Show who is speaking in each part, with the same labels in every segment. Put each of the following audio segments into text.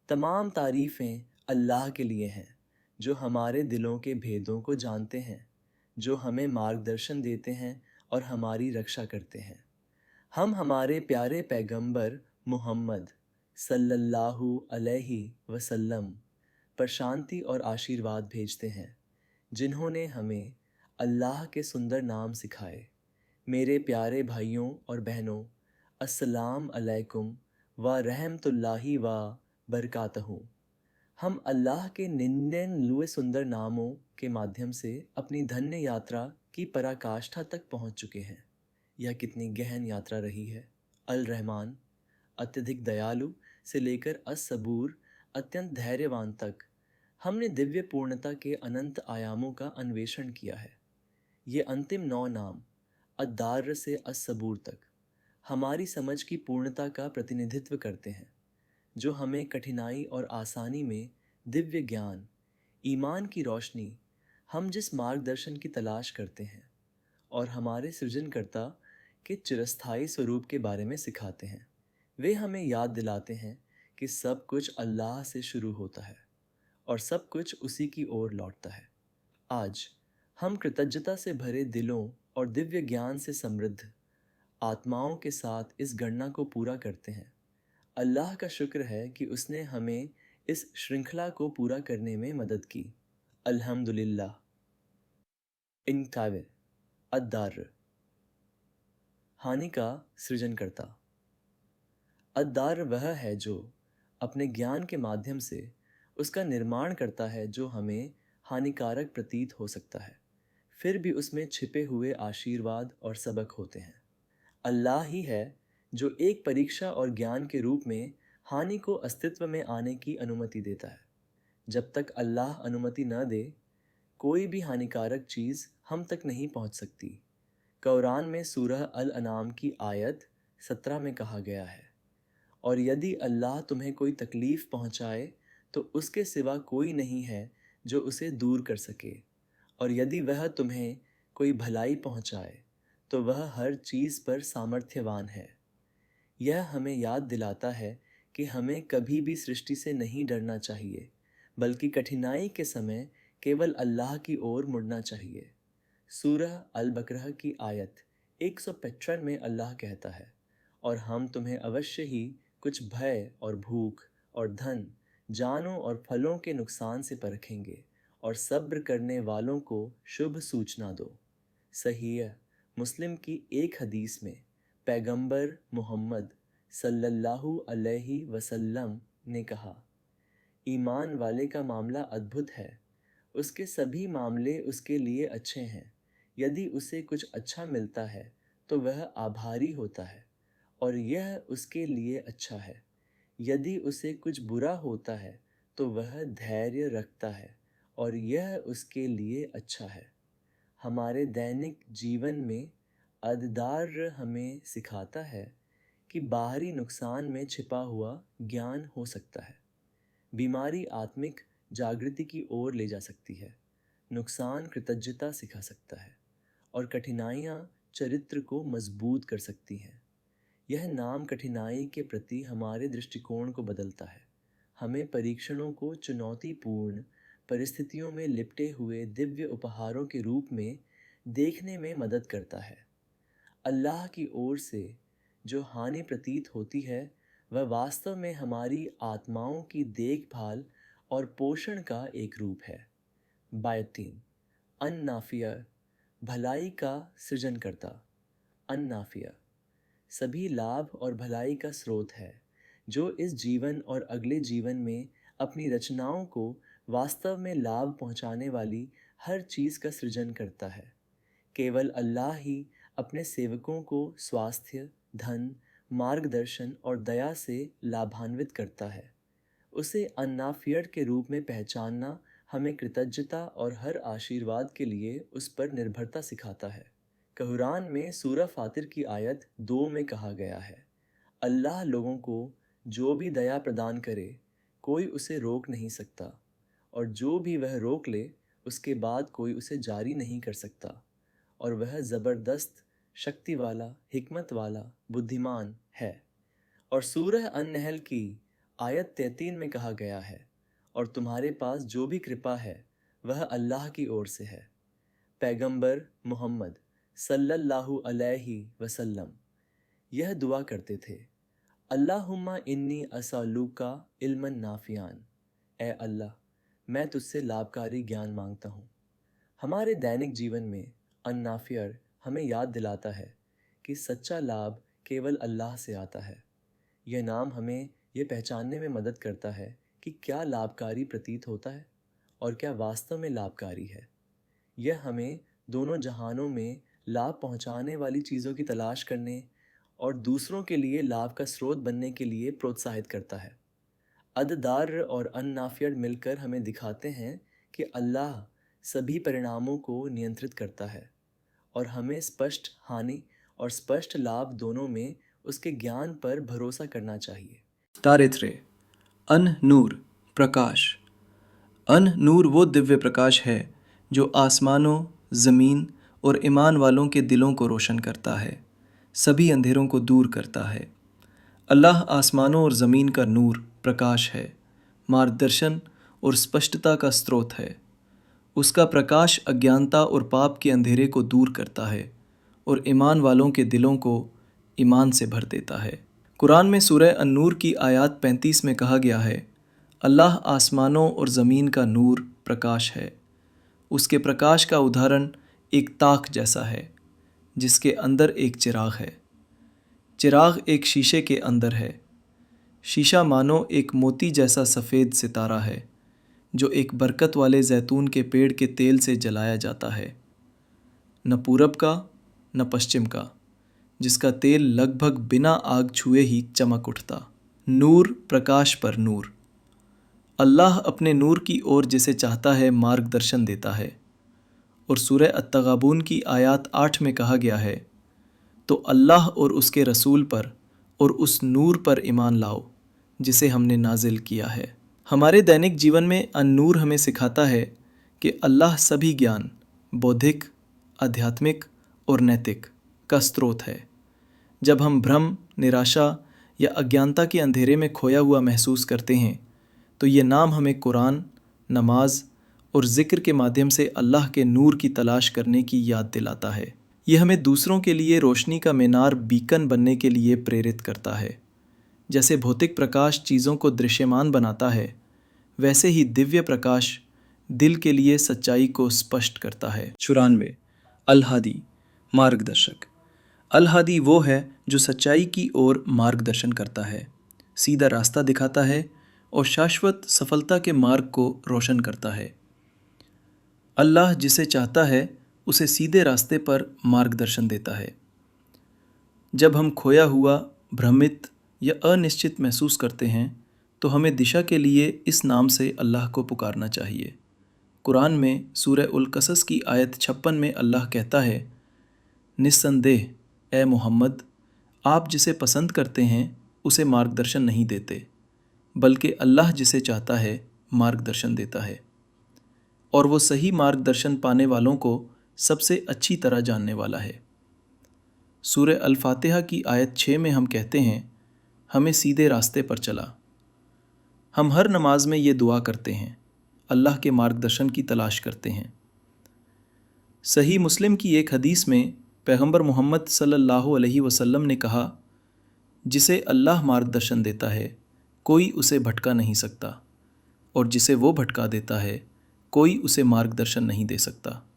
Speaker 1: तमाम तारीफ़ें अल्लाह के लिए हैं, जो हमारे दिलों के भेदों को जानते हैं, जो हमें मार्गदर्शन देते हैं और हमारी रक्षा करते हैं। हम हमारे प्यारे पैगंबर मोहम्मद सल्लल्लाहु अलैहि वसल्लम पर शांति और आशीर्वाद भेजते हैं, जिन्होंने हमें अल्लाह के सुंदर नाम सिखाए। मेरे प्यारे भाइयों और बहनों, अस्सलाम अलैकुम व रहमतुल्लाहि व बरकातहू। हम अल्लाह के निन्यानवे सुंदर नामों के माध्यम से अपनी धन्य यात्रा की पराकाष्ठा तक पहुंच चुके हैं। यह कितनी गहन यात्रा रही है। अल रहमान अत्यधिक दयालु से लेकर असबूर अत्यंत धैर्यवान तक हमने दिव्य पूर्णता के अनंत आयामों का अन्वेषण किया है। ये अंतिम 9 नाम अद्दार से असबूर तक हमारी समझ की पूर्णता का प्रतिनिधित्व करते हैं, जो हमें कठिनाई और आसानी में दिव्य ज्ञान, ईमान की रोशनी, हम जिस मार्गदर्शन की तलाश करते हैं और हमारे सृजनकर्ता के चिरस्थायी स्वरूप के बारे में सिखाते हैं। वे हमें याद दिलाते हैं कि सब कुछ अल्लाह से शुरू होता है और सब कुछ उसी की ओर लौटता है। आज हम कृतज्ञता से भरे दिलों और दिव्य ज्ञान से समृद्ध आत्माओं के साथ इस गणना को पूरा करते हैं। अल्लाह का शुक्र है कि उसने हमें इस श्रृंखला को पूरा करने में मदद की। अल्हम्दुलिल्लाह। इनकावे अद्दार, हानि का सृजन करता। अद्दार वह है जो अपने ज्ञान के माध्यम से उसका निर्माण करता है, जो हमें हानिकारक प्रतीत हो सकता है, फिर भी उसमें छिपे हुए आशीर्वाद और सबक होते हैं। अल्लाह ही है जो एक परीक्षा और ज्ञान के रूप में हानि को अस्तित्व में आने की अनुमति देता है। जब तक अल्लाह अनुमति न दे, कोई भी हानिकारक चीज़ हम तक नहीं पहुंच सकती। कुरान में सूरह अल अनाम की आयत 17 में कहा गया है, और यदि अल्लाह तुम्हें कोई तकलीफ़ पहुंचाए तो उसके सिवा कोई नहीं है जो उसे दूर कर सके, और यदि वह तुम्हें कोई भलाई पहुंचाए तो वह हर चीज़ पर सामर्थ्यवान है। यह हमें याद दिलाता है कि हमें कभी भी सृष्टि से नहीं डरना चाहिए, बल्कि कठिनाई के समय केवल अल्लाह की ओर मुड़ना चाहिए। सूरह अल बकरह की आयत 155 में अल्लाह कहता है, और हम तुम्हें अवश्य ही कुछ भय और भूख और धन, जानों और फलों के नुकसान से परखेंगे, और सब्र करने वालों को शुभ सूचना दो। सहीह मुस्लिम की एक हदीस में पैगंबर मोहम्मद सल्लल्लाहु अलैहि वसल्लम ने कहा, ईमान वाले का मामला अद्भुत है, उसके सभी मामले उसके लिए अच्छे हैं। यदि उसे कुछ अच्छा मिलता है तो वह आभारी होता है, और यह उसके लिए अच्छा है। यदि उसे कुछ बुरा होता है तो वह धैर्य रखता है, और यह उसके लिए अच्छा है। हमारे दैनिक जीवन में अद्दार हमें सिखाता है कि बाहरी नुकसान में छिपा हुआ ज्ञान हो सकता है। बीमारी आत्मिक जागृति की ओर ले जा सकती है, नुकसान कृतज्ञता सिखा सकता है, और कठिनाइयाँ चरित्र को मजबूत कर सकती हैं। यह नाम कठिनाई के प्रति हमारे दृष्टिकोण को बदलता है, हमें परीक्षणों को चुनौतीपूर्ण परिस्थितियों में लिपटे हुए दिव्य उपहारों के रूप में देखने में मदद करता है। अल्लाह की ओर से जो हानि प्रतीत होती है, वह वास्तव में हमारी आत्माओं की देखभाल और पोषण का एक रूप है। बायतीन अन्नाफिया, भलाई का सृजन करता। अन्नाफिया सभी लाभ और भलाई का स्रोत है, जो इस जीवन और अगले जीवन में अपनी रचनाओं को वास्तव में लाभ पहुंचाने वाली हर चीज़ का सृजन करता है। केवल अल्लाह ही अपने सेवकों को स्वास्थ्य, धन, मार्गदर्शन और दया से लाभान्वित करता है। उसे अन्नाफियड के रूप में पहचानना हमें कृतज्ञता और हर आशीर्वाद के लिए उस पर निर्भरता सिखाता है। कुरान में सूरह फातिर की आयत 2 में कहा गया है, अल्लाह लोगों को जो भी दया प्रदान करे, कोई उसे रोक नहीं सकता, और जो भी वह रोक ले, उसके बाद कोई उसे जारी नहीं कर सकता, और वह ज़बरदस्त, शक्ति वाला, हिकमत वाला, बुद्धिमान है। और सूरह अन-नहल की आयत 33 में कहा गया है, और तुम्हारे पास जो भी कृपा है वह अल्लाह की ओर से है। पैगंबर मोहम्मद सल्लल्लाहु अलैहि वसल्लम यह दुआ करते थे, अल्लाहुम्मा इन्नी असअलुका इल्मन नाफियान। ए अल्लाह, मैं तुझसे लाभकारी ज्ञान मांगता हूँ। हमारे दैनिक जीवन में अन्नाफियर हमें याद दिलाता है कि सच्चा लाभ केवल अल्लाह से आता है। यह नाम हमें यह पहचानने में मदद करता है कि क्या लाभकारी प्रतीत होता है और क्या वास्तव में लाभकारी है। यह हमें दोनों जहानों में लाभ पहुंचाने वाली चीज़ों की तलाश करने और दूसरों के लिए लाभ का स्रोत बनने के लिए प्रोत्साहित करता है। अद-दार और अन-नाफ़िय मिलकर हमें दिखाते हैं कि अल्लाह सभी परिणामों को नियंत्रित करता है और हमें स्पष्ट हानि और स्पष्ट लाभ दोनों में उसके ज्ञान पर भरोसा करना चाहिए।
Speaker 2: तारित्र्य अन नूर प्रकाश। अन नूर वो दिव्य प्रकाश है जो आसमानों, ज़मीन और ईमान वालों के दिलों को रोशन करता है, सभी अंधेरों को दूर करता है। अल्लाह आसमानों और ज़मीन का नूर प्रकाश है, मार्गदर्शन और स्पष्टता का स्रोत है। उसका प्रकाश अज्ञानता और पाप के अंधेरे को दूर करता है और ईमान वालों के दिलों को ईमान से भर देता है। कुरान में सूरह अन-नूर की आयत 35 में कहा गया है, अल्लाह आसमानों और ज़मीन का नूर प्रकाश है। उसके प्रकाश का उदाहरण एक ताक जैसा है जिसके अंदर एक चिराग है। चिराग एक शीशे के अंदर है। शीशा मानो एक मोती जैसा सफ़ेद सितारा है जो एक बरकत वाले जैतून के पेड़ के तेल से जलाया जाता है, न पूरब का न पश्चिम का, जिसका तेल लगभग बिना आग छुए ही चमक उठता। नूर प्रकाश पर नूर। अल्लाह अपने नूर की ओर जिसे चाहता है मार्गदर्शन देता है। और सूरह अत-तगाबून की आयत 8 में कहा गया है, तो अल्लाह और उसके रसूल पर और उस नूर पर ईमान लाओ जिसे हमने नाजिल किया है। हमारे दैनिक जीवन में अन-नूर हमें सिखाता है कि अल्लाह सभी ज्ञान, बौद्धिक, आध्यात्मिक और नैतिक का स्रोत है। जब हम भ्रम, निराशा या अज्ञानता के अंधेरे में खोया हुआ महसूस करते हैं तो ये नाम हमें कुरान, नमाज और ज़िक्र के माध्यम से अल्लाह के नूर की तलाश करने की याद दिलाता है। यह हमें दूसरों के लिए रोशनी का मीनार, बीकन बनने के लिए प्रेरित करता है। जैसे भौतिक प्रकाश चीज़ों को दृश्यमान बनाता है, वैसे ही दिव्य प्रकाश दिल के लिए सच्चाई को स्पष्ट करता है। 94 अल-हादी मार्गदर्शक। अल-हादी वो है जो सच्चाई की ओर मार्गदर्शन करता है, सीधा रास्ता दिखाता है और शाश्वत सफलता के मार्ग को रोशन करता है। अल्लाह जिसे चाहता है उसे सीधे रास्ते पर मार्गदर्शन देता है। जब हम खोया हुआ, भ्रमित या अनिश्चित महसूस करते हैं तो हमें दिशा के लिए इस नाम से अल्लाह को पुकारना चाहिए। कुरान में सूरह उल-कसस की आयत 56 में अल्लाह कहता है, निस्संदेह ए मोहम्मद, आप जिसे पसंद करते हैं उसे मार्गदर्शन नहीं देते, बल्कि अल्लाह जिसे चाहता है मार्गदर्शन देता है, और वो सही मार्गदर्शन पाने वालों को सबसे अच्छी तरह जानने वाला है। सूरह अल-फातिहा की आयत 6 में हम कहते हैं, हमें सीधे रास्ते पर चला। हम हर नमाज में ये दुआ करते हैं, अल्लाह के मार्गदर्शन की तलाश करते हैं। सही मुस्लिम की एक हदीस में पैगंबर मोहम्मद सल्लल्लाहु अलैहि वसल्लम ने कहा, जिसे अल्लाह मार्गदर्शन देता है कोई उसे भटका नहीं सकता, और जिसे वो भटका देता है कोई उसे मार्गदर्शन नहीं दे सकता।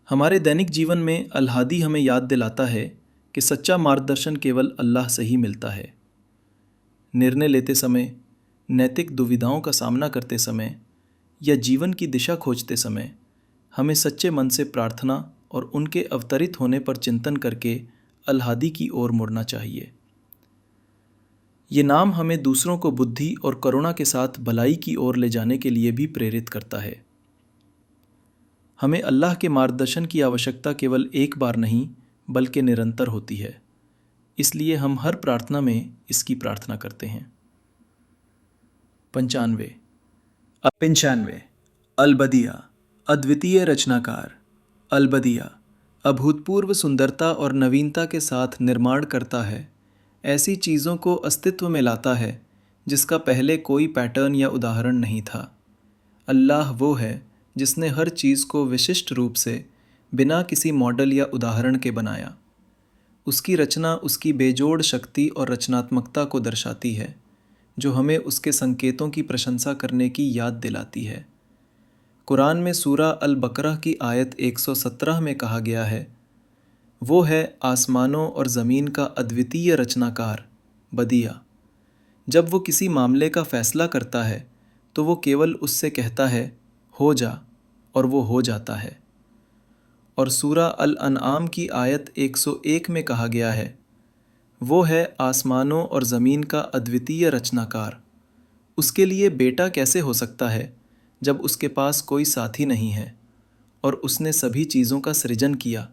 Speaker 2: हमारे दैनिक जीवन में अल-हादी हमें याद दिलाता है कि सच्चा मार्गदर्शन केवल अल्लाह से ही मिलता है। निर्णय लेते समय, नैतिक दुविधाओं का सामना करते समय या जीवन की दिशा खोजते समय हमें सच्चे मन से प्रार्थना और उनके अवतरित होने पर चिंतन करके अल-हादी की ओर मुड़ना चाहिए। ये नाम हमें दूसरों को बुद्धि और करुणा के साथ भलाई की ओर ले जाने के लिए भी प्रेरित करता है। हमें अल्लाह के मार्गदर्शन की आवश्यकता केवल एक बार नहीं बल्कि निरंतर होती है, इसलिए हम हर प्रार्थना में इसकी प्रार्थना करते हैं। 95 अल-बदिया अद्वितीय रचनाकार। अल-बदिया अभूतपूर्व सुंदरता और नवीनता के साथ निर्माण करता है, ऐसी चीज़ों को अस्तित्व में लाता है जिसका पहले कोई पैटर्न या उदाहरण नहीं था। अल्लाह वो है जिसने हर चीज़ को विशिष्ट रूप से बिना किसी मॉडल या उदाहरण के बनाया। उसकी रचना उसकी बेजोड़ शक्ति और रचनात्मकता को दर्शाती है, जो हमें उसके संकेतों की प्रशंसा करने की याद दिलाती है। कुरान में सूरा अल बकरा की आयत 117 में कहा गया है, वो है आसमानों और ज़मीन का अद्वितीय रचनाकार, बदिया। जब वो किसी मामले का फ़ैसला करता है तो वो केवल उससे कहता है हो जा, और वो हो जाता है। और सूरा अल अनआम की आयत 101 में कहा गया है, वो है आसमानों और ज़मीन का अद्वितीय रचनाकार। उसके लिए बेटा कैसे हो सकता है जब उसके पास कोई साथी नहीं है, और उसने सभी चीज़ों का सृजन किया,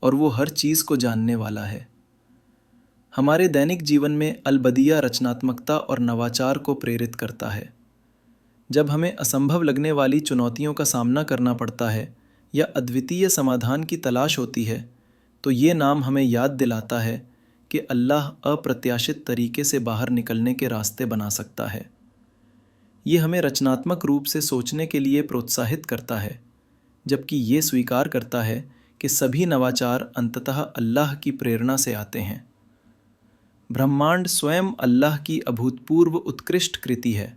Speaker 2: और वो हर चीज़ को जानने वाला है। हमारे दैनिक जीवन में अलबदिया रचनात्मकता और नवाचार को प्रेरित करता है। जब हमें असंभव लगने वाली चुनौतियों का सामना करना पड़ता है या अद्वितीय समाधान की तलाश होती है, तो ये नाम हमें याद दिलाता है कि अल्लाह अप्रत्याशित तरीके से बाहर निकलने के रास्ते बना सकता है। ये हमें रचनात्मक रूप से सोचने के लिए प्रोत्साहित करता है, जबकि ये स्वीकार करता है कि सभी नवाचार अंततः अल्लाह की प्रेरणा से आते हैं। ब्रह्मांड स्वयं अल्लाह की अभूतपूर्व उत्कृष्ट कृति है,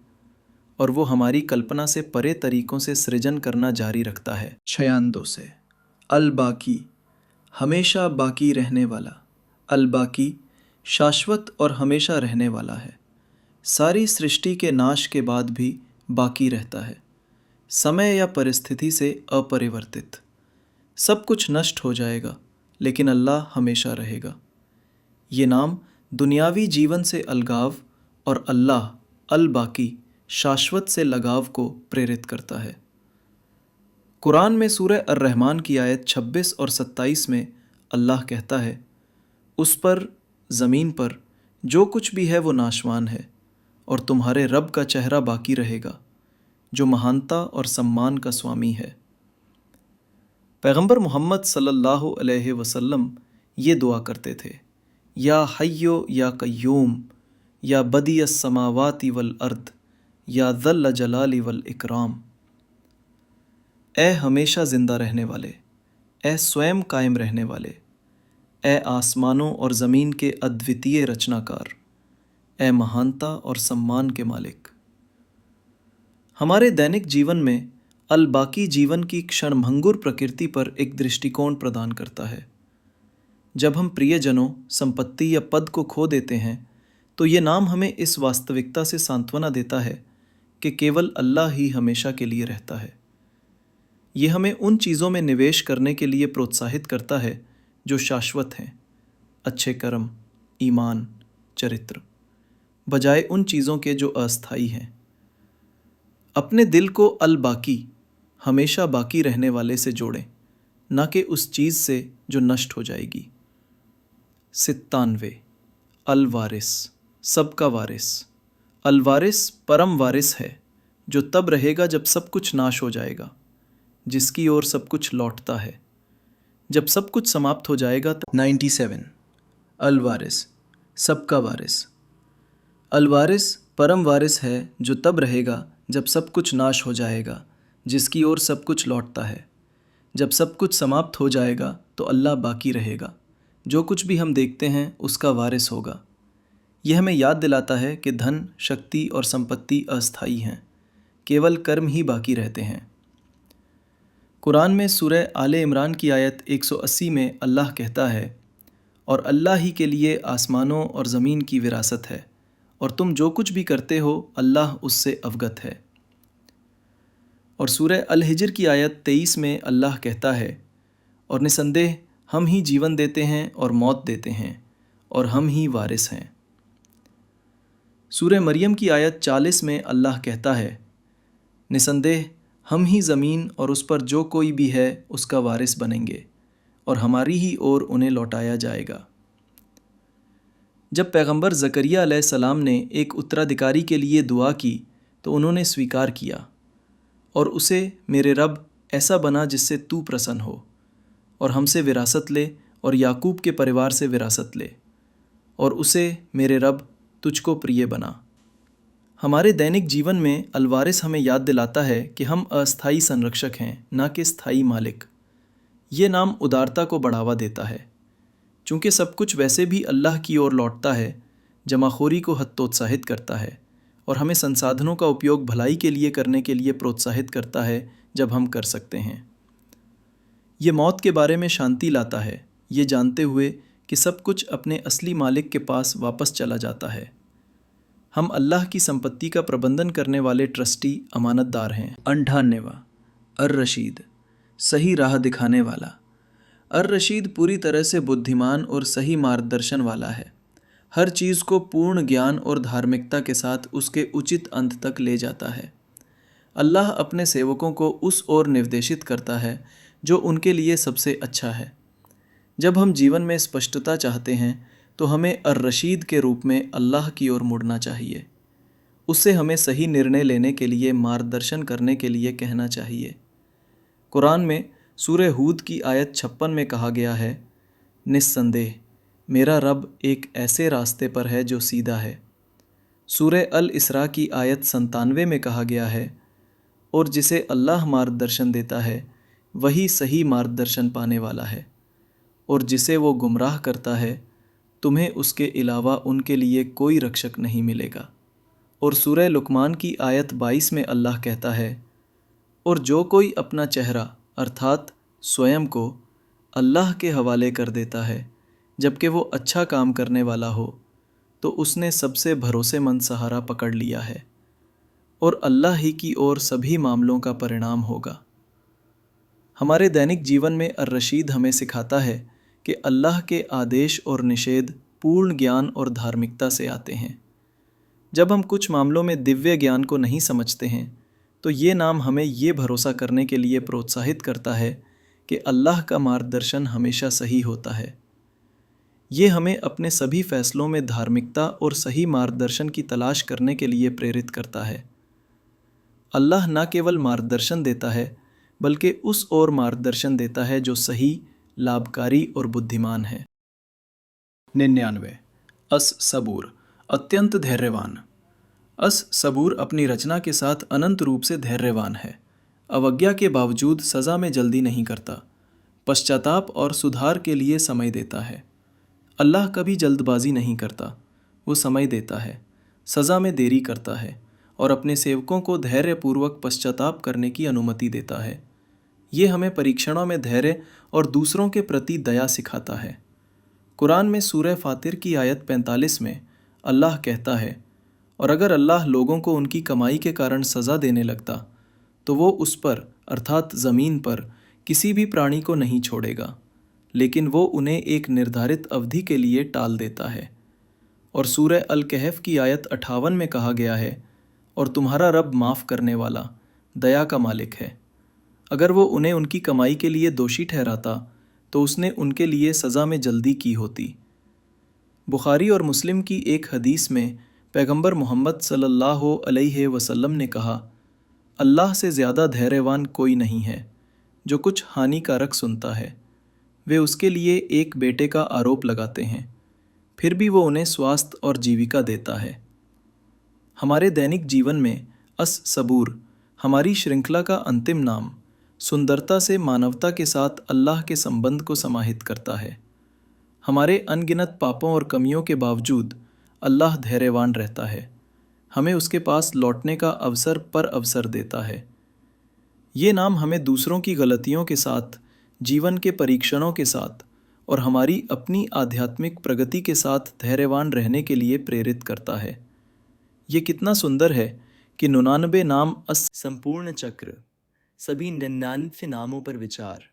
Speaker 2: और वो हमारी कल्पना से परे तरीकों से सृजन करना जारी रखता है। 96 से अल बाकी, हमेशा बाकी रहने वाला। अल बाकी शाश्वत और हमेशा रहने वाला है। सारी सृष्टि के नाश के बाद भी बाकी रहता है, समय या परिस्थिति से अपरिवर्तित। सब कुछ नष्ट हो जाएगा, लेकिन अल्लाह हमेशा रहेगा। ये नाम दुनियावी जीवन से अलगाव और अल्लाह अल बाकी शाश्वत से लगाव को प्रेरित करता है। कुरान में सूरह अर-रहमान की आयत 26 और 27 में अल्लाह कहता है, उस पर, ज़मीन पर जो कुछ भी है वो नाशवान है, और तुम्हारे रब का चेहरा बाकी रहेगा, जो महानता और सम्मान का स्वामी है। पैगंबर मोहम्मद सल्लल्लाहु अलैहि वसल्लम ये दुआ करते थे, या हय्यो या कय्यूम, या बदियस समावाति वल अर्द, या ज़ल्ल जलाली वल इकराम। ए हमेशा ज़िंदा रहने वाले, ए स्वयं कायम रहने वाले, ए आसमानों और ज़मीन के अद्वितीय रचनाकार, ए महानता और सम्मान के मालिक। हमारे दैनिक जीवन में अल बाकी जीवन की क्षणभंगुर प्रकृति पर एक दृष्टिकोण प्रदान करता है। जब हम प्रियजनों, संपत्ति या पद को खो देते हैं, तो ये नाम हमें इस वास्तविकता से सांत्वना देता है कि केवल अल्लाह ही हमेशा के लिए रहता है। ये हमें उन चीज़ों में निवेश करने के लिए प्रोत्साहित करता है जो शाश्वत हैं, अच्छे कर्म, ईमान, चरित्र, बजाय उन चीज़ों के जो अस्थायी हैं। अपने दिल को अल बाकी, हमेशा बाकी रहने वाले से जोड़ें, न कि उस चीज़ से जो नष्ट हो जाएगी। 97 अल वारिस, सबका वारिस। अल वारिस परम वारिस है, जो तब रहेगा जब सब कुछ नाश हो जाएगा, जिसकी ओर सब कुछ लौटता है। जब सब कुछ समाप्त हो जाएगा 97 अल वारिस, सबका वारिस। अल वारिस परम वारिस है, जो तब रहेगा जब सब कुछ नाश हो जाएगा, जिसकी ओर सब कुछ लौटता है। जब सब कुछ समाप्त हो जाएगा तो अल्लाह बाकी रहेगा, जो कुछ भी हम देखते हैं उसका वारिस होगा। यह हमें याद दिलाता है कि धन, शक्ति और संपत्ति अस्थायी हैं, केवल कर्म ही बाकी रहते हैं। कुरान में सूरह आले इमरान की आयत 180 में अल्लाह कहता है, और अल्लाह ही के लिए आसमानों और ज़मीन की विरासत है, और तुम जो कुछ भी करते हो अल्लाह उससे अवगत है। और सूरह अल हिज्र की आयत 23 में अल्लाह कहता है, और निसंदेह हम ही जीवन देते हैं और मौत देते हैं, और हम ही वारिस हैं। सूरह मरियम की आयत 40 में अल्लाह कहता है, निसंदेह हम ही ज़मीन और उस पर जो कोई भी है उसका वारिस बनेंगे, और हमारी ही ओर उन्हें लौटाया जाएगा। जब पैगंबर ज़करिया अलैहिस्सलाम ने एक उत्तराधिकारी के लिए दुआ की तो उन्होंने स्वीकार किया, और उसे मेरे रब ऐसा बना जिससे तू प्रसन्न हो, और हमसे विरासत ले और याकूब के परिवार से विरासत ले, और उसे मेरे रब तुझको प्रिय बना। हमारे दैनिक जीवन में अलवारिस हमें याद दिलाता है कि हम अस्थायी संरक्षक हैं, ना कि स्थायी मालिक। ये नाम उदारता को बढ़ावा देता है। चूँकि सब कुछ वैसे भी अल्लाह की ओर लौटता है, जमाखोरी को हतोत्साहित करता है और हमें संसाधनों का उपयोग भलाई के लिए करने के लिए प्रोत्साहित करता है जब हम कर सकते हैं। ये मौत के बारे में शांति लाता है, ये जानते हुए कि सब कुछ अपने असली मालिक के पास वापस चला जाता है। हम अल्लाह की संपत्ति का प्रबंधन करने वाले ट्रस्टी अमानतदार हैं। 98वां अर रशीद, सही राह दिखाने वाला। अर रशीद पूरी तरह से बुद्धिमान और सही मार्गदर्शन वाला है। हर चीज़ को पूर्ण ज्ञान और धार्मिकता के साथ उसके उचित अंत तक ले जाता है। अल्लाह अपने सेवकों को उस ओर निर्देशित करता है जो उनके लिए सबसे अच्छा है। जब हम जीवन में स्पष्टता चाहते हैं तो हमें अर रशीद के रूप में अल्लाह की ओर मुड़ना चाहिए। उससे हमें सही निर्णय लेने के लिए मार्गदर्शन करने के लिए कहना चाहिए। कुरान में सूरह हूद की आयत 56 में कहा गया है, निस्संदेह मेरा रब एक ऐसे रास्ते पर है जो सीधा है। सूरह अल इसरा की आयत 97 में कहा गया है, और जिसे अल्लाह मार्गदर्शन देता है वही सही मार्गदर्शन पाने वाला है, और जिसे वो गुमराह करता है तुम्हें उसके अलावा उनके लिए कोई रक्षक नहीं मिलेगा। और सूरह लुकमान की आयत 22 में अल्लाह कहता है, और जो कोई अपना चेहरा अर्थात स्वयं को अल्लाह के हवाले कर देता है जबकि वो अच्छा काम करने वाला हो, तो उसने सबसे भरोसेमंद सहारा पकड़ लिया है, और अल्लाह ही की ओर सभी मामलों का परिणाम होगा। हमारे दैनिक जीवन में अर रशीद हमें सिखाता है कि अल्लाह के आदेश और निषेध पूर्ण ज्ञान और धार्मिकता से आते हैं। जब हम कुछ मामलों में दिव्य ज्ञान को नहीं समझते हैं तो ये नाम हमें ये भरोसा करने के लिए प्रोत्साहित करता है कि अल्लाह का मार्गदर्शन हमेशा सही होता है। ये हमें अपने सभी फैसलों में धार्मिकता और सही मार्गदर्शन की तलाश करने के लिए प्रेरित करता है। अल्लाह न केवल मार्गदर्शन देता है बल्कि उस ओर मार्गदर्शन देता है जो सही, लाभकारी और बुद्धिमान है। 99 अस सबूर, अत्यंत धैर्यवान। अस सबूर अपनी रचना के साथ अनंत रूप से धैर्यवान है। अवज्ञा के बावजूद सज़ा में जल्दी नहीं करता, पश्चाताप और सुधार के लिए समय देता है। अल्लाह कभी जल्दबाजी नहीं करता, वो समय देता है, सज़ा में देरी करता है और अपने सेवकों को धैर्यपूर्वक पश्चाताप करने की अनुमति देता है। ये हमें परीक्षणों में धैर्य और दूसरों के प्रति दया सिखाता है। कुरान में सूरह फातिर की आयत 45 में अल्लाह कहता है, और अगर अल्लाह लोगों को उनकी कमाई के कारण सज़ा देने लगता तो वो उस पर अर्थात ज़मीन पर किसी भी प्राणी को नहीं छोड़ेगा, लेकिन वो उन्हें एक निर्धारित अवधि के लिए टाल देता है। और सूरह अल कहफ की आयत 58 में कहा गया है, और तुम्हारा रब माफ़ करने वाला, दया का मालिक है। अगर वो उन्हें उनकी कमाई के लिए दोषी ठहराता तो उसने उनके लिए सज़ा में जल्दी की होती। बुखारी और मुस्लिम की एक हदीस में पैगंबर मोहम्मद सल्लल्लाहु अलैहि वसल्लम ने कहा, अल्लाह से ज़्यादा धैर्यवान कोई नहीं है जो कुछ हानिकारक सुनता है। वे उसके लिए एक बेटे का आरोप लगाते हैं, फिर भी वो उन्हें स्वास्थ्य और जीविका देता है। हमारे दैनिक जीवन में अस सबूर हमारी श्रृंखला का अंतिम नाम सुंदरता से मानवता के साथ अल्लाह के संबंध को समाहित करता है। हमारे अनगिनत पापों और कमियों के बावजूद अल्लाह धैर्यवान रहता है, हमें उसके पास लौटने का अवसर पर अवसर देता है। ये नाम हमें दूसरों की गलतियों के साथ, जीवन के परीक्षणों के साथ और हमारी अपनी आध्यात्मिक प्रगति के साथ धैर्यवान रहने के लिए प्रेरित करता है। ये कितना सुंदर है कि 99 नाम
Speaker 1: संपूर्ण चक्र, सभी 99 नामों पर विचार।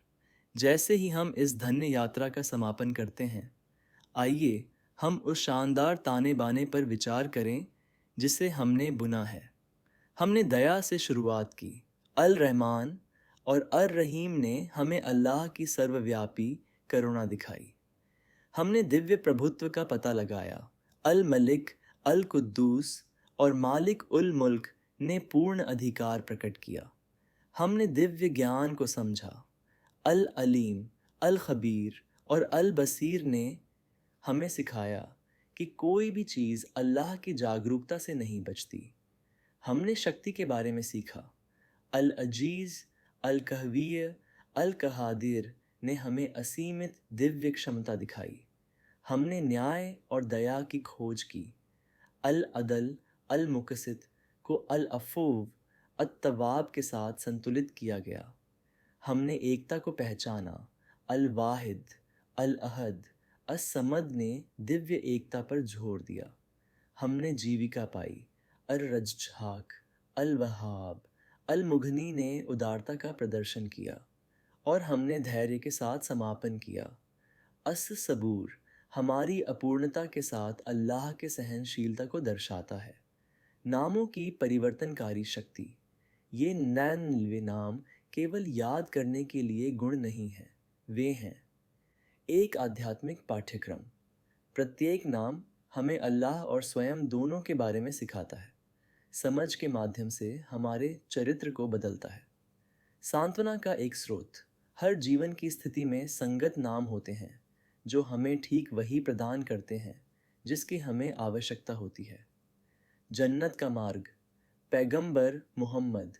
Speaker 1: जैसे ही हम इस धन्य यात्रा का समापन करते हैं, आइए हम उस शानदार ताने बाने पर विचार करें जिसे हमने बुना है। हमने दया से शुरुआत की, अल रहमान और अर रहीम ने हमें अल्लाह की सर्वव्यापी करुणा दिखाई। हमने दिव्य प्रभुत्व का पता लगाया, अल मलिक, अल कुद्दूस और मालिक उल मुल्क ने पूर्ण अधिकार प्रकट किया। हमने दिव्य ज्ञान को समझा, अल अलीम, अल खबीर और अल बसीर ने हमें सिखाया कि कोई भी चीज़ अल्लाह की जागरूकता से नहीं बचती। हमने शक्ति के बारे में सीखा। अल अजीज़, अल कहवीय, अल कहादिर ने हमें असीमित दिव्य क्षमता दिखाई। हमने न्याय और दया की खोज की। अल अदल, अल मुकसित को अल अफूव, अत्तवाब के साथ संतुलित किया गया। हमने एकता को पहचाना। अल वाहिद, अल अहद, असमद ने दिव्य एकता पर जोर दिया। हमने जीविका पाई। अल रज्जाक, अल वहाब, अल मुघनी ने उदारता का प्रदर्शन किया। और हमने धैर्य के साथ समापन किया। अस सबूर हमारी अपूर्णता के साथ अल्लाह के सहनशीलता को दर्शाता है। नामों की परिवर्तनकारी शक्ति। ये 99 नाम केवल याद करने के लिए गुण नहीं हैं, वे हैं एक आध्यात्मिक पाठ्यक्रम। प्रत्येक नाम हमें अल्लाह और स्वयं दोनों के बारे में सिखाता है, समझ के माध्यम से हमारे चरित्र को बदलता है। सांत्वना का एक स्रोत। हर जीवन की स्थिति में संगत नाम होते हैं जो हमें ठीक वही प्रदान करते हैं जिसकी हमें आवश्यकता होती है। जन्नत का मार्ग। पैगंबर मोहम्मद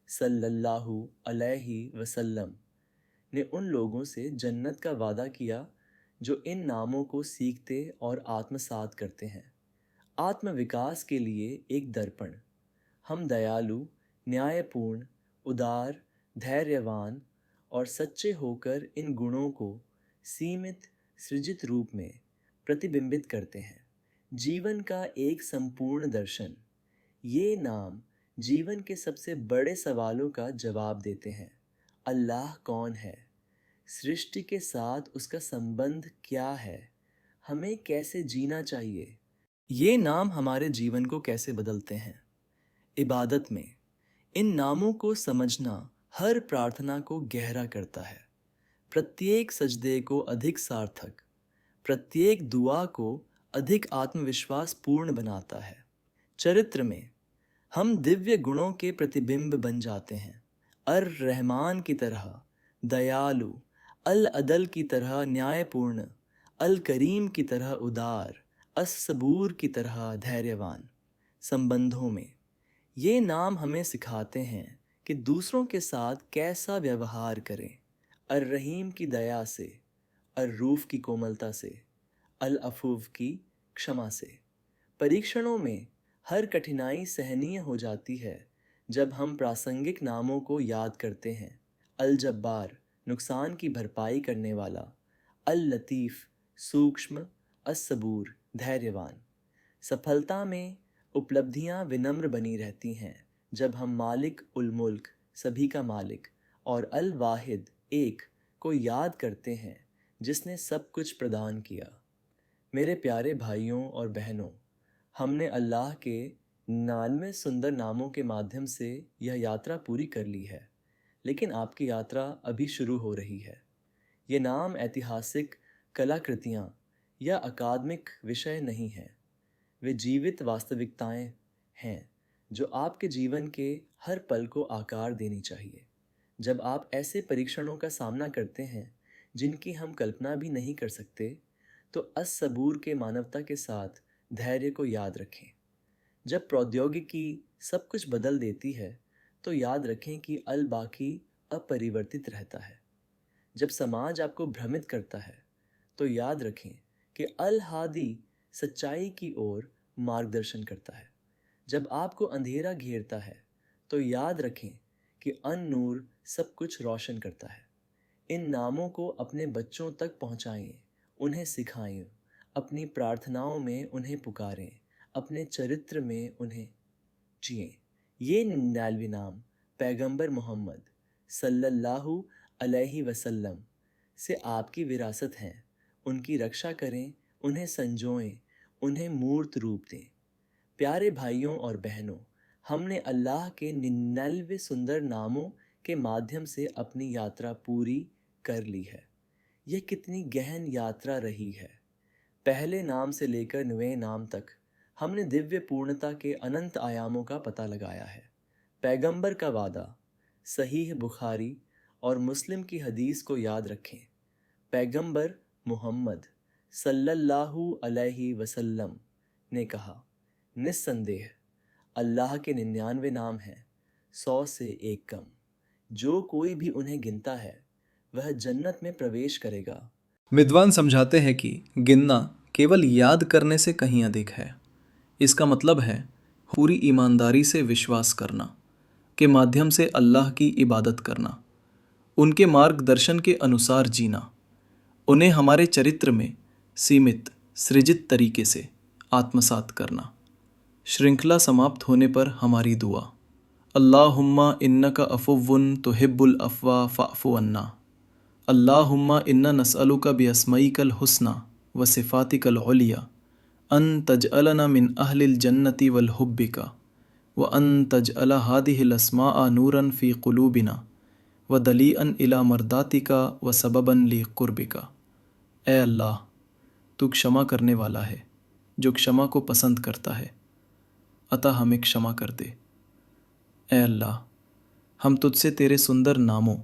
Speaker 1: सल्लल्लाहु अलैहि वसल्लम ने उन लोगों से जन्नत का वादा किया जो इन नामों को सीखते और आत्मसात करते हैं। आत्म विकास के लिए एक दर्पण। हम दयालु, न्यायपूर्ण, उदार, धैर्यवान और सच्चे होकर इन गुणों को सीमित सृजित रूप में प्रतिबिंबित करते हैं। जीवन का एक संपूर्ण दर्शन। ये नाम जीवन के सबसे बड़े सवालों का जवाब देते हैं। अल्लाह कौन है? सृष्टि के साथ उसका संबंध क्या है? हमें कैसे जीना चाहिए? ये नाम हमारे जीवन को कैसे बदलते हैं? इबादत में इन नामों को समझना हर प्रार्थना को गहरा करता है, प्रत्येक सजदे को अधिक सार्थक, प्रत्येक दुआ को अधिक आत्मविश्वास पूर्ण बनाता है। चरित्र में हम दिव्य गुणों के प्रतिबिंब बन जाते हैं। अर रहमान की तरह दयालु, अल अदल की तरह न्यायपूर्ण, अल करीम की तरह उदार, अस सबूर की तरह धैर्यवान। संबंधों में ये नाम हमें सिखाते हैं कि दूसरों के साथ कैसा व्यवहार करें। अर रहीम की दया से, अर रूफ की कोमलता से, अल अफूव की क्षमा से। परीक्षणों में हर कठिनाई सहनीय हो जाती है जब हम प्रासंगिक नामों को याद करते हैं। अल जब्बार नुकसान की भरपाई करने वाला, अल लतीफ़ सूक्ष्म, अस सबूर धैर्यवान। सफलता में उपलब्धियां विनम्र बनी रहती हैं जब हम मालिक उल मुल्क, सभी का मालिक, और अल वाहिद एक को याद करते हैं जिसने सब कुछ प्रदान किया। मेरे प्यारे भाइयों और बहनों, हमने अल्लाह के 99 सुंदर नामों के माध्यम से यह यात्रा पूरी कर ली है, लेकिन आपकी यात्रा अभी शुरू हो रही है। ये नाम ऐतिहासिक कलाकृतियाँ या अकादमिक विषय नहीं हैं, वे जीवित वास्तविकताएं हैं जो आपके जीवन के हर पल को आकार देनी चाहिए। जब आप ऐसे परीक्षणों का सामना करते हैं जिनकी हम कल्पना भी नहीं कर सकते, तो असबूर के मानवता के साथ धैर्य को याद रखें। जब प्रौद्योगिकी सब कुछ बदल देती है, तो याद रखें कि अल बाकी अपरिवर्तित रहता है। जब समाज आपको भ्रमित करता है, तो याद रखें कि अल हादी सच्चाई की ओर मार्गदर्शन करता है। जब आपको अंधेरा घेरता है, तो याद रखें कि अन नूर सब कुछ रोशन करता है। इन नामों को अपने बच्चों तक पहुंचाएं, उन्हें सिखाएं, अपनी प्रार्थनाओं में उन्हें पुकारें, अपने चरित्र में उन्हें जिएं। ये 99 नाम पैगंबर मोहम्मद सल्लल्लाहु अलैहि वसल्लम से आपकी विरासत हैं। उनकी रक्षा करें, उन्हें संजोएं, उन्हें मूर्त रूप दें। प्यारे भाइयों और बहनों, हमने अल्लाह के 99 सुंदर नामों के माध्यम से अपनी यात्रा पूरी कर ली है। यह कितनी गहन यात्रा रही है। पहले नाम से लेकर 9वें नाम तक हमने दिव्य पूर्णता के अनंत आयामों का पता लगाया है। पैगंबर का वादा, सहीह बुखारी और मुस्लिम की हदीस को याद रखें। पैगंबर मोहम्मद सल्लल्लाहु अलैहि वसल्लम ने कहा, निस्संदेह अल्लाह के 99 नाम हैं, 100 से एक कम। जो कोई भी उन्हें गिनता है वह जन्नत में प्रवेश करेगा।
Speaker 2: विद्वान समझाते हैं कि गिनना केवल याद करने से कहीं अधिक है। इसका मतलब है पूरी ईमानदारी से विश्वास करना के माध्यम से अल्लाह की इबादत करना, उनके मार्गदर्शन के अनुसार जीना, उन्हें हमारे चरित्र में सीमित सृजित तरीके से आत्मसात करना। श्रृंखला समाप्त होने पर हमारी दुआ, अल्लाहुम्मा इन्नका अफुव्वुन तुहिब्बुल अफ़्वा फ़अफ़ु अन्ना। अल्लाहुम्मा इन्ना नसअलुका बिअस्माइकल हुस्ना व सिफ़ातिकल उलिया अन तजअलना मिन अहलिल जन्नति वल हुब्बिका व अन तजअल हादिहिल अस्माअ नूरन फ़ी क़ुलूबिना व दलीअन इला मर्दातिका व सबबन ली क़ुर्बिका। ए अल्लाह, तू क्षमा करने वाला है जो क्षमा को पसंद करता है, अतः हमें क्षमा कर दे। ए अल्लाह, हम तुझसे तेरे सुंदर नामों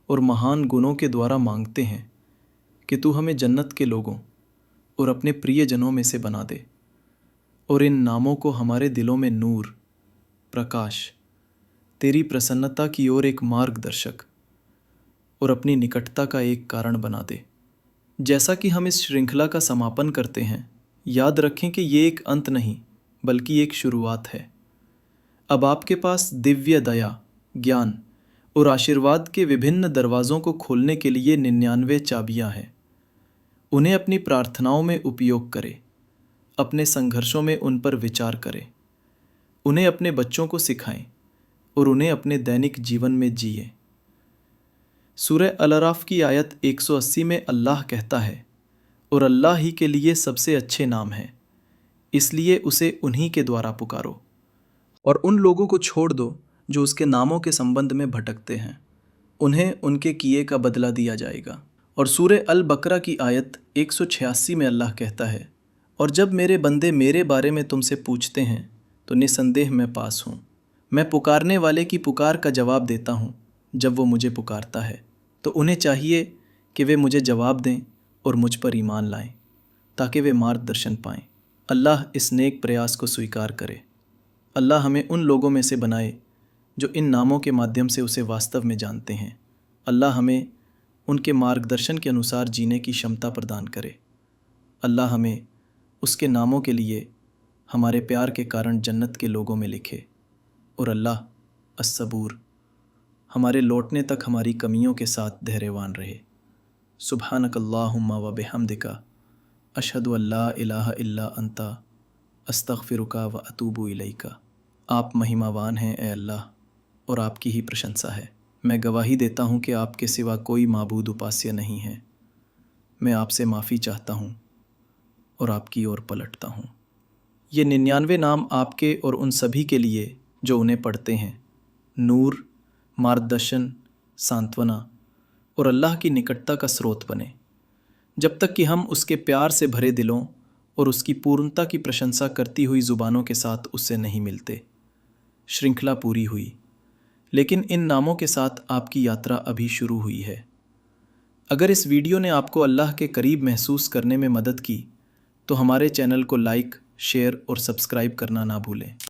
Speaker 2: और महान गुणों के द्वारा मांगते हैं कि तू हमें जन्नत के लोगों और अपने प्रियजनों में से बना दे, और इन नामों को हमारे दिलों में नूर, प्रकाश, तेरी प्रसन्नता की ओर एक मार्गदर्शक और अपनी निकटता का एक कारण बना दे। जैसा कि हम इस श्रृंखला का समापन करते हैं, याद रखें कि ये एक अंत नहीं बल्कि एक शुरुआत है। अब आपके पास दिव्य दया, ज्ञान और आशीर्वाद के विभिन्न दरवाज़ों को खोलने के लिए 99 चाबियाँ हैं। उन्हें अपनी प्रार्थनाओं में उपयोग करें, अपने संघर्षों में उन पर विचार करें, उन्हें अपने बच्चों को सिखाएं और उन्हें अपने दैनिक जीवन में जिए। सूरह अल-अराफ की आयत 180 में अल्लाह कहता है, और अल्लाह ही के लिए सबसे अच्छे नाम हैं, इसलिए उसे उन्हीं के द्वारा पुकारो, और उन लोगों को छोड़ दो जो उसके नामों के संबंध में भटकते हैं, उन्हें उनके किए का बदला दिया जाएगा। और सूरह अल बकरा की आयत 186 में अल्लाह कहता है, और जब मेरे बंदे मेरे बारे में तुमसे पूछते हैं तो निसंदेह मैं पास हूँ, मैं पुकारने वाले की पुकार का जवाब देता हूँ जब वो मुझे पुकारता है। तो उन्हें चाहिए कि वे मुझे जवाब दें और मुझ पर ईमान लाएं ताकि वे मार्गदर्शन पाएं। अल्लाह इस नेक प्रयास को स्वीकार करे। अल्लाह हमें उन लोगों में से बनाए जो इन नामों के माध्यम से उसे वास्तव में जानते हैं। अल्लाह हमें उनके मार्गदर्शन के अनुसार जीने की क्षमता प्रदान करे। अल्लाह हमें उसके नामों के लिए हमारे प्यार के कारण जन्नत के लोगों में लिखे। और अल्लाह अस्सबूर हमारे लौटने तक हमारी कमियों के साथ धैर्यवान रहे। सुब्हानकल्लाहुम्मा व बिहम्दिका अशहदु अल्ला इलाहा इल्ला अंता अस्तगफिरुका व अतूबु इलैका। आप महिमावान हैं ए अल्लाह, और आपकी ही प्रशंसा है। मैं गवाही देता हूँ कि आपके सिवा कोई माबूद उपास्य नहीं है। मैं आपसे माफ़ी चाहता हूँ और आपकी ओर पलटता हूँ। ये 99 नाम आपके और उन सभी के लिए जो उन्हें पढ़ते हैं नूर, मार्गदर्शन, सांत्वना और अल्लाह की निकटता का स्रोत बने, जब तक कि हम उसके प्यार से भरे दिलों और उसकी पूर्णता की प्रशंसा करती हुई ज़ुबानों के साथ उससे नहीं मिलते। श्रृंखला पूरी हुई, लेकिन इन नामों के साथ आपकी यात्रा अभी शुरू हुई है। अगर इस वीडियो ने आपको अल्लाह के करीब महसूस करने में मदद की तो हमारे चैनल को लाइक, शेयर और सब्सक्राइब करना ना भूलें।